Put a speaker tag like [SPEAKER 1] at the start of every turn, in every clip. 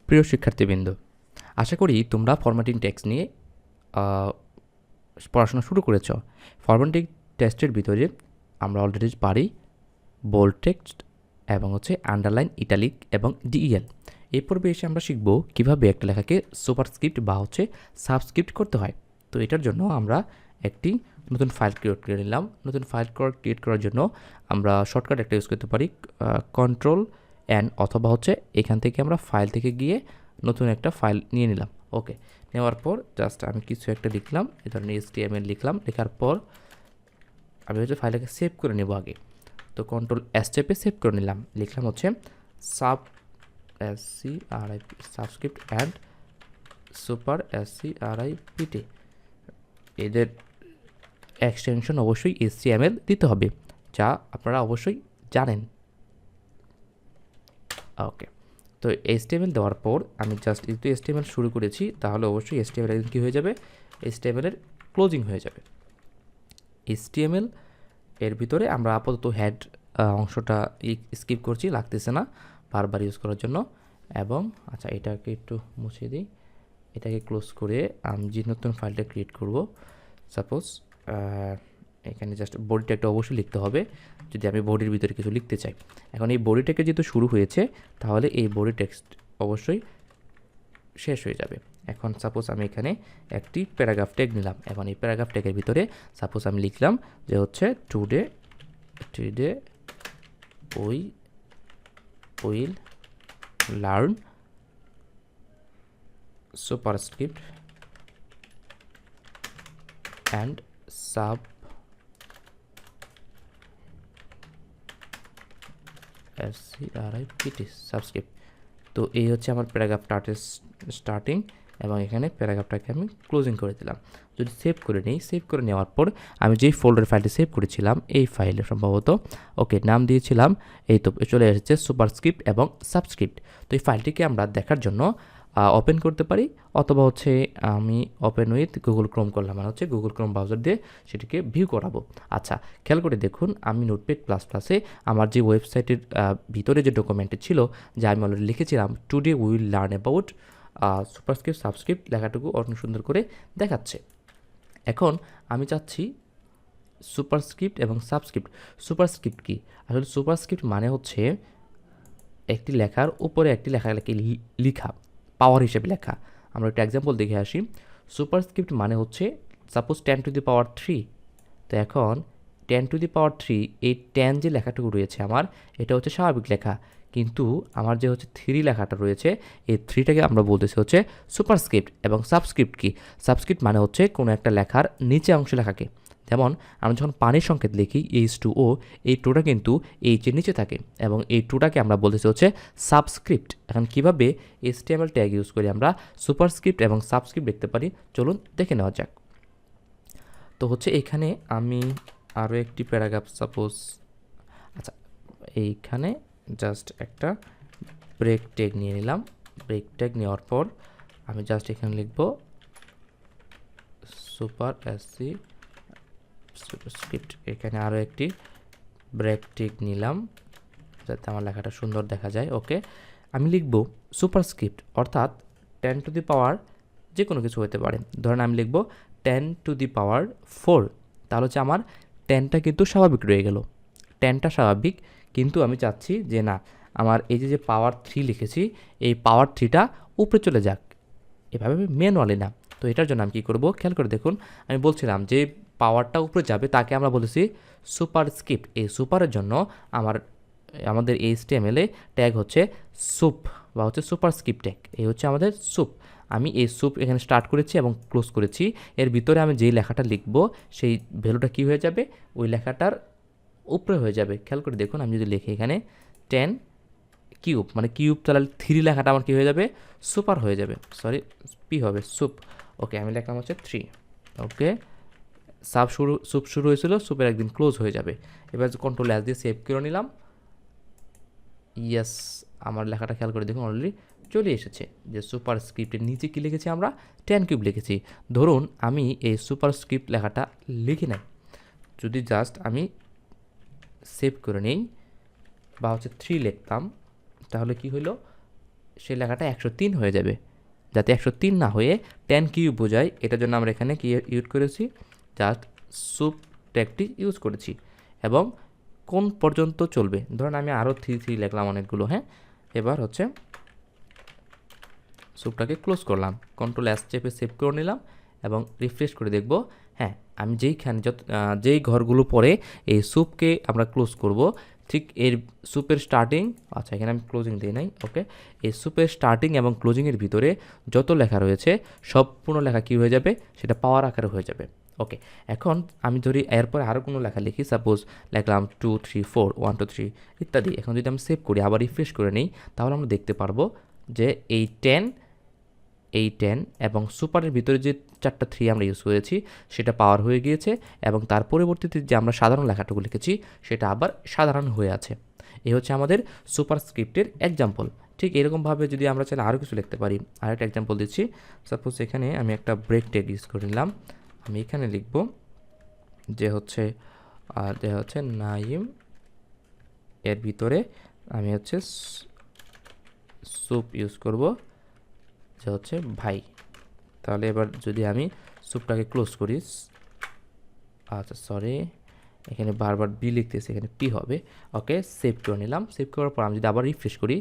[SPEAKER 1] প্রিয় শিক্ষার্থীবৃন্দ, আশা করি তোমরা ফরম্যাটিং টেক্সট নিয়ে পড়াশোনা শুরু করেছ। ফরম্যাটিং টেক্সটের ভিতরে আমরা অলরেডি পারি বোল্ড টেক্সট এবং আন্ডারলাইন, ইটালিক এবং ডিইএল। এই পর্বে এসে আমরা শিখব কীভাবে একটা লেখাকে সুপারস্ক্রিপ্ট বা সাবস্ক্রিপ্ট করতে হয়। তো এটার জন্য আমরা একটি নতুন ফাইল ক্রিয়েট করে নিলাম। নতুন ফাইল ক্রিয়েট করার জন্য আমরা শর্টকাট একটা ইউজ করতে পারি, কন্ট্রোল এন, অথবা এখান থেকে আমরা ফাইল থেকে গিয়ে নতুন একটা ফাইল নিয়ে নিলাম। ওকে, নেওয়ার পর জাস্ট আমি কিছু একটা লিখলাম, এই ধরনের HTML লিখলাম। লেখার পর আমি ফাইলটাকে সেভ করে নেব আগে। তো কন্ট্রোল এস চেপে সেভ করে নিলাম। লিখলাম সাবস্ক্রিপ্ট অ্যান্ড সুপারস্ক্রিপ্ট। এদের এক্সটেনশন অবশ্যই HTML দিতে হবে, যা আপনারা অবশ্যই জানেন। ওকে, তো HTML দেওয়ার পর আমি জাস্ট যেহেতু HTML শুরু করেছি, তাহলে অবশ্যই HTML কী হয়ে যাবে, HTML এর ক্লোজিং হয়ে যাবে। HTML এর ভিতরে আমরা আপাতত হেড অংশটা স্কিপ করছি, লাগতেছে না বারবার ইউজ করার জন্য। এবং আচ্ছা, এটাকে একটু মুছে দিই, এটাকে ক্লোজ করে আমি যে নতুন ফাইলটা ক্রিয়েট করব, সাপোজ এখানে জাস্ট বডিটা একটা অবশ্যই লিখতে হবে যদি আমি বডির ভিতরে কিছু লিখতে চাই। এখন এই বডিটাকে যেহেতু শুরু হয়েছে, তাহলে এই বডি টেক্সট অবশ্যই শেষ হয়ে যাবে। এখন সাপোজ আমি এখানে একটি প্যারাগ্রাফ ট্যাগ নিলাম। এখন এই প্যারাগ্রাফ ট্যাগের ভিতরে সাপোজ আমি লিখলাম যে today we will learn superscript and subscript. তো এই আমার প্যারাগ্রাফটা স্টার্টিং, এবং এখানে প্যারাগ্রাফটাকে আমি ক্লোজিং করে দিলাম। যদি সেভ করে নিই, সেভ করে নেওয়ার পর আমি যেই ফোল্ডার ফাইলটি সেভ করেছিলাম, এই ফাইলে সম্ভবত ওকে নাম দিয়েছিলাম, এই তো চলে এসেছে সুপারস্ক্রিপ্ট এবং সাবস্ক্রিপ্ট। তো এই ফাইলটিকে আমরা দেখার জন্য ওপেন করতে পারি, অথবা আমি ওপেন উইথ গুগল ক্রোম করলাম, মানে গুগল ক্রোম ব্রাউজার দিয়ে সেটিকে ভিউ করাবো। আচ্ছা, খেয়াল করে দেখুন, আমি নোটপ্যাড প্লাস প্লাসে আমার যে ওয়েবসাইটের ভিতরে যে ডকুমেন্টটি ছিল, যা আমি অলরেডি লিখেছিলাম, today will learn about superscript subscript, লেখাটুকু অনেক সুন্দর করে দেখাচ্ছে। এখন আমি চাচ্ছি সুপারস্ক্রিপ্ট এবং সাবস্ক্রিপ্ট। সুপারস্ক্রিপ্ট কি? আসলে সুপারস্ক্রিপ্ট মানে একটি লেখার উপরে একটি লেখাকে লিখা, পাওয়ার হিসেবে লেখা। আমরা একটা এক্সাম্পল দেখে আসি। সুপারস্ক্রিপ্ট মানে সাপোজ 10⁻3। তো এখন 10⁻3, এই 10 যে লেখাটুকু রয়েছে আমার, এটা স্বাভাবিক লেখা, কিন্তু আমার যে 3 লেখাটা রয়েছে, এই 3টাকে আমরা বলতেছি সুপারস্ক্রিপ্ট। এবং সাবস্ক্রিপ্ট কি? সাবস্ক্রিপ্ট মানে কোনো একটা লেখার নিচে অংশ লেখাকে। যেমন আমরা যখন পানির সংকেত লিখি H2O, এই টুটা কিন্তু এইচের নিচে থাকে, এবং এই টুটাকে আমরা বলতেছি সাবস্ক্রিপ্ট। এখন কীভাবে HTML ট্যাগ ইউজ করে আমরা সুপারস্ক্রিপ্ট এবং সাবস্ক্রিপ্ট দেখতে পারি, চলুন দেখে নেওয়া যাক। তো এখানে আমি আরও একটি প্যারাগ্রাফ সাপোজ, আচ্ছা এইখানে জাস্ট একটা ব্রেক ট্যাগ নিয়ে নিলাম। ব্রেক ট্যাগ নেওয়ার পর আমি জাস্ট এখানে লিখব সুপারস্ক্রিপ্ট। এখানে আরও একটি ব্রেক ট্যাগ নিলাম যাতে আমার লেখাটা সুন্দর দেখা যায়। ওকে, আমি লিখব সুপারস্ক্রিপ্ট, অর্থাৎ 10⁻, যে কোনো কিছু হতে পারে। ধরেন আমি লিখব 10⁻4, তাহলে আমার 10টা কিন্তু স্বাভাবিক রয়ে গেল, 10টা স্বাভাবিক, কিন্তু আমি চাচ্ছি যে না, আমার এই যে পাওয়ার 3 লিখেছি, এই পাওয়ার 3টা উপরে চলে যাক, এভাবে ম্যানুয়ালি না। তো এটার জন্য আমি কী করবো, খেয়াল করে দেখুন, আমি বলছিলাম যে পাওয়ারটা উপরে যাবে, তাকে আমরা বলেছি সুপারস্ক্রিপ্ট। এই সুপারের জন্য আমাদের HTML ট্যাগ সুপ বা সুপারস্ক্রিপ্ট ট্যাগ। এই আমাদের সুপ। আমি এই সুপ এখানে স্টার্ট করেছি এবং ক্লোজ করেছি। এর ভিতরে আমি যেই লেখাটা লিখব, সেই ভ্যালুটা কী হয়ে যাবে, ওই লেখাটার উপরে হয়ে যাবে। খেয়াল করে দেখুন, আমি যদি লিখি এখানে 10 কিউব, মানে কিউব, তাহলে 3 লেখাটা আমার কী হয়ে যাবে, সুপার হয়ে যাবে, সরি পি হবে, সুপ। ওকে, আমি লিখলাম 3। ওকে, সুপ শুরু হয়েছিল, সুপের একদিন ক্লোজ হয়ে যাবে। এবার কন্ট্রোল এস দিয়ে সেভ করে নিলাম। ইয়েস, আমার লেখাটা খেয়াল করে দেখুন অলরেডি চলে এসেছে। যে সুপারস্ক্রিপ্টের নিচে কী লিখেছি আমরা, 10 কিউব লিখেছি। ধরুন আমি এই সুপারস্ক্রিপ্ট লেখাটা লিখি নাই, যদি জাস্ট আমি সেভ করে নেই বা 3 লিখতাম, তাহলে কি হলো, সেই লেখাটা 103 হয়ে যাবে। যাতে 103 না হয়ে 10 কিউব বোঝায়, এটার জন্য আমরা এখানে কি ইউজ করেছি, জাস্ট সুপ ট্যাগটি ইউজ করেছি। এবং কোন পর্যন্ত চলবে, ধরুন আমি আরও 3 লিখলাম অনেকগুলো। হ্যাঁ, এবার হচ্ছে সুপটাকে ক্লোজ করলাম, কন্ট্রোল এস চেপে সেভ করে নিলাম এবং রিফ্রেশ করে দেখব। হ্যাঁ, আমি যেই ঘরগুলো পরে এই সুপকে আমরা ক্লোজ করব, ঠিক এর সুপের স্টার্টিং, আচ্ছা এখানে আমি ক্লোজিং দিই নাই, ওকে, এই সুপের স্টার্টিং এবং ক্লোজিংয়ের ভিতরে যত লেখা রয়েছে সম্পূর্ণ লেখা কী হয়ে যাবে, সেটা পাওয়ার আকারে হয়ে যাবে। ওকে, এখন আমি ধরি এরপরে আরও কোনো লেখা লিখি, সাপোজ লিখলাম 2 3 4 1 2 3 ইত্যাদি। এখন যদি আমি সেভ করি, আবার রিফ্রেশ করে নিই, তাহলে আমরা দেখতে পারবো যে এই 10 এবং সুপারের ভিতরে যে 4টা 3 আমরা ইউজ করেছি সেটা পাওয়ার হয়ে গিয়েছে, এবং তার পরবর্তীতে যে আমরা সাধারণ লেখাটুকু লিখেছি সেটা আবার সাধারণ হয়ে আছে। এই হচ্ছে আমাদের সুপার স্ক্রিপ্টের এক্সাম্পল। ঠিক এরকমভাবে যদি আমরা চাইলে আরও কিছু লিখতে পারি, আরেকটা এক্সাম্পল দিচ্ছি। সাপোজ এখানে আমি একটা ব্রেক ট্যাগ ইউজ করে নিলাম, আমি এখানে লিখব যে হচ্ছে নাইম, এর ভিতরে আমি হচ্ছে সুপ ইউজ করব, যে হচ্ছে ভাই। তাহলে এবার যদি আমি সুপটাকে ক্লোজ করি, আচ্ছা সরি, এখানে বারবার বি লিখতেছি, এখানে পি হবে। ওকে, সেভ করে নিলাম। সেভ করার পর আমি যদি আবার রিফ্রেশ করি,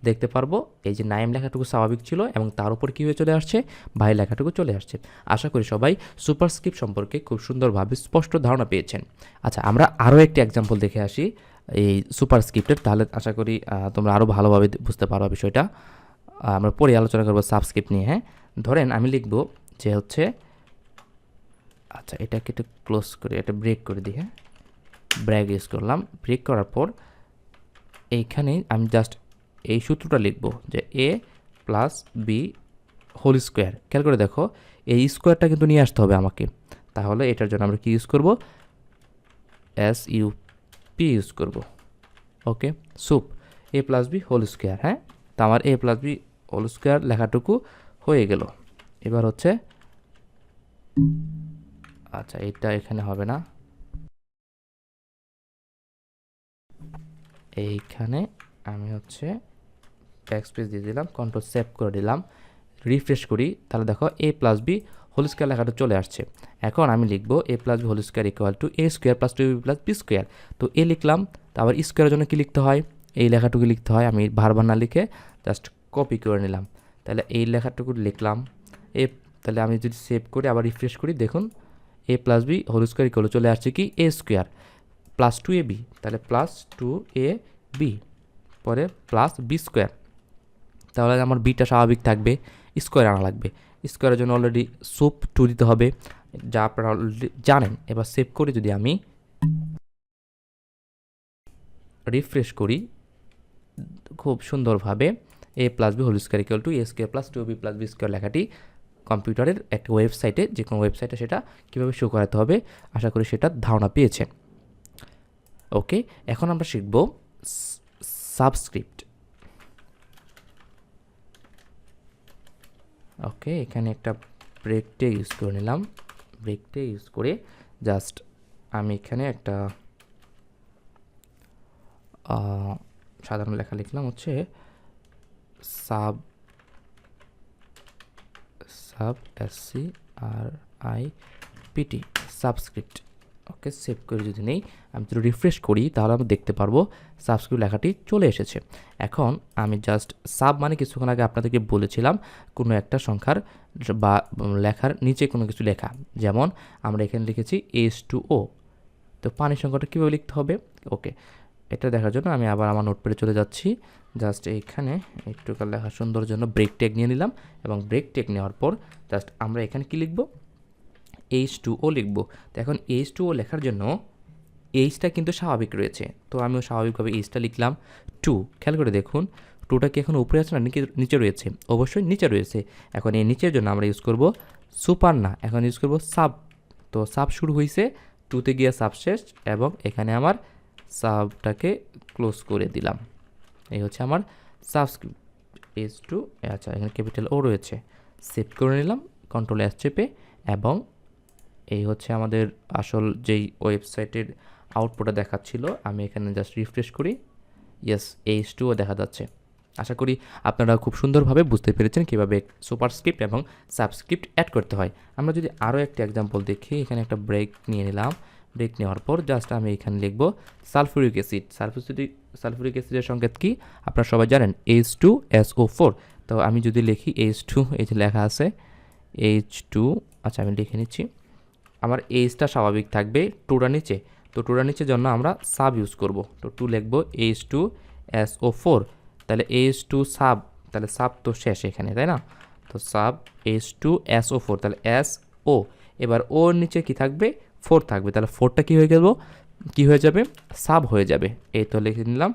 [SPEAKER 1] দেখতে পারবো এই যে নাইম লেখাটুকু স্বাভাবিক ছিল এবং তার উপর কী হয়ে চলে আসছে, ভাই লেখাটুকু চলে আসছে। আশা করি সবাই সুপারস্ক্রিপ্ট সম্পর্কে খুব সুন্দরভাবে স্পষ্ট ধারণা পেয়েছেন। আচ্ছা, আমরা আরও একটি এক্সাম্পল দেখে আসি এই সুপারস্ক্রিপ্টের, তাহলে আশা করি তোমরা আরও ভালোভাবে বুঝতে পারো বিষয়টা। আমরা পরে আলোচনা করবো সাবস্ক্রিপ্ট নিয়ে। হ্যাঁ, ধরেন আমি লিখব যে হচ্ছে, আচ্ছা এটাকে একটু ক্লোজ করে এটা ব্রেক করে দিই। হ্যাঁ, ব্রেক ইউজ করলাম। ব্রেক করার পর এইখানে আমি জাস্ট এই সূত্রটা লিখব যে এ প্লাস বি হোল স্কোয়ার। খেয়াল করে দেখো, এই স্কোয়ারটা কিন্তু নিয়ে আসতে হবে আমাকে। তাহলে এটার জন্য আমরা কি ইউজ করব, SUP ইউজ করব। ওকে, সুপ এ প্লাস বি হোল স্কোয়ার। হ্যাঁ, তো আমার এ প্লাস বি হোল স্কোয়ার লেখাটুকু হয়ে গেল। এবার হচ্ছে, আচ্ছা এটা এখানে হবে না, এইখানে আমি হচ্ছে ব্যাকস্পেস দিয়ে দিলাম, কন্ট্রোল সেভ করে দিলাম, রিফ্রেশ করি, তাহলে দেখো A plus B whole square লেখাটা চলে আসছে। এখন আমি লিখব A plus B whole square equal to A square plus 2b plus B square. তো এ লিখলাম, তো আবার স্কোয়ারের জন্য কী লিখতে হয়, এই লেখাটুকু লিখতে হয়। আমি বারবার না লিখে জাস্ট কপি করে নিলাম, তাহলে এই লেখাটুকু লিখলাম। তাহলে আমি যদি সেভ করি আবার রিফ্রেশ করি, দেখুন A plus B whole square equal চলে আসছে কি এ স্কোয়ার প্লাস 2ab, তাহলে প্লাস 2ab পরে প্লাস বি স্কোয়ার। তাহলে আমার বিটা স্বাভাবিক থাকবে, স্কোয়ার আনা লাগবে। স্কোয়ারের জন্য অলরেডি সুপ 2 দিতে হবে, যা আপনারা অলরেডি জানেন। এবার সেভ করে যদি আমি রিফ্রেশ করি, খুব সুন্দরভাবে A plus B whole square equal to A square plus 2b plus B square লেখাটি কম্পিউটারের একটা ওয়েবসাইটে, যে কোনো ওয়েবসাইটে সেটা কীভাবে শো করাতে হবে, আশা করি সেটা ধারণা পেয়েছেন। ওকে, এখন আমরা শিখব সাবস্ক্রিপ্ট। ওকে, এখানে একটা ব্রেক ট্যাগ ইউজ করে নিলাম। ব্রেক ট্যাগ ইউজ করে জাস্ট আমি এখানে একটা সাধারণ লেখা লিখলাম, হচ্ছে SCRIPT সাবস্ক্রিপ্ট। ওকে, সেভ করে যদি নেই, আমি যদি রিফ্রেশ করি, তাহলে আমি দেখতে পারবো সাবস্ক্রিপ্ট লেখাটি চলে এসেছে। এখন আমি জাস্ট সাব মানে কিছুক্ষণ আগে আপনাদেরকে বলেছিলাম কোনো একটা সংখ্যার বা লেখার নিচে কোনো কিছু লেখা, যেমন আমরা এখানে লিখেছি H2O। তো পানির সংখ্যাটা কীভাবে লিখতে হবে, ওকে, এটা দেখার জন্য আমি আবার আমার নোটপ্যাডে চলে যাচ্ছি। জাস্ট এইখানে একটু লেখা সুন্দর জন্য ব্রেক ট্যাগ নিয়ে নিলাম, এবং ব্রেক ট্যাগ নেওয়ার পর জাস্ট আমরা এখানে কি লিখব, H2O লিখব। তো এখন H2O লেখার জন্য এইচটা কিন্তু স্বাভাবিক রয়েছে, তো আমিও স্বাভাবিকভাবে এইচটা লিখলাম 2। খেয়াল করে দেখুন, 2টা কি এখন উপরে আছে না নিচে রয়েছে, অবশ্যই নিচে রয়েছে। এখন এই নিচের জন্য আমরা ইউজ করব সুপার, না এখন ইউজ করব সাব। তো সাব শুরু হয়েছে, 2তে গিয়ে সাব শেষ, এবং এখানে আমার সাবটাকে ক্লোজ করে দিলাম। এই হচ্ছে আমার সাবস্ক্রিপ্ট H2। আচ্ছা, এখানে ক্যাপিটাল ও রয়েছে, সেভ করে নিলাম কন্ট্রোল এস চেপে, এবং এই হচ্ছে আমাদের আসল যেই ওয়েবসাইটের আউটপুটটা দেখাচ্ছিল। আমি এখানে জাস্ট রিফ্রেশ করি, ইয়েস H2O দেখা যাচ্ছে। আশা করি আপনারা খুব সুন্দরভাবে বুঝতে পেরেছেন কীভাবে সুপারস্ক্রিপ্ট এবং সাবস্ক্রিপ্ট অ্যাড করতে হয়। আমরা যদি আরও একটা এক্সাম্পল দেখি, এখানে একটা ব্রেক নিয়ে নিলাম। ব্রেক নেওয়ার পর জাস্ট আমি এখানে লিখব সালফিউরিক অ্যাসিড। সালফিউরিক অ্যাসিডের সংকেত কি আপনারা সবাই জানেন, H2SO4। তো আমি যদি লিখি H2, এই যে লেখা আছে H2, আচ্ছা আমি লিখে নিচ্ছি। আমার এইচটা স্বাভাবিক থাকবে টুটার নিচে, তো টুটার নিচের জন্য আমরা সাব ইউজ করব। তো টু লিখব H2SO4, তাহলে H2 সাব, তাহলে সাব তো শেষ এখানে, তাই না? তো সাব H2SO4, তাহলে SO, এবার ওর নিচে কি থাকবে, 4 থাকবে, তাহলে 4টা কী হয়ে গেল, কি হয়ে যাবে, সাব হয়ে যাবে। এই তো লিখে নিলাম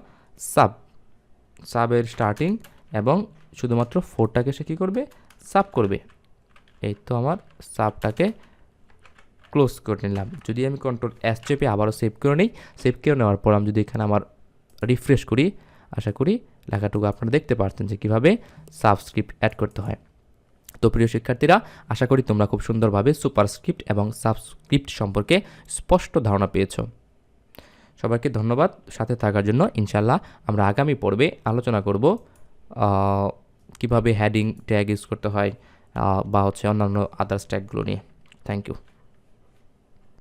[SPEAKER 1] সাব, সাবের স্টার্টিং, এবং শুধুমাত্র 4টাকে সে কী করবে, সাব করবে। এই তো আমার সাবটাকে ক্লোজ করে নিলাম। যদি আমি কন্ট্রোল এস চেপে আবারও সেভ করে নিই, সেভ করে নেওয়ার পর আমি যদি এখানে আমার রিফ্রেশ করি, আশা করি লেখাটুকু আপনারা দেখতে পাচ্ছেন যে কীভাবে সাবস্ক্রিপ্ট অ্যাড করতে হয়। তো প্রিয় শিক্ষার্থীরা, আশা করি তোমরা খুব সুন্দরভাবে সুপারস্ক্রিপ্ট এবং সাবস্ক্রিপ্ট সম্পর্কে স্পষ্ট ধারণা পেয়েছো। সবাইকে ধন্যবাদ সাথে থাকার জন্য। ইনশাল্লাহ আমরা আগামী পর্বে আলোচনা করব কিভাবে হেডিং ট্যাগ ইউজ করতে হয় বা অন্যান্য আদার্স ট্যাগগুলো নিয়ে। Thank you.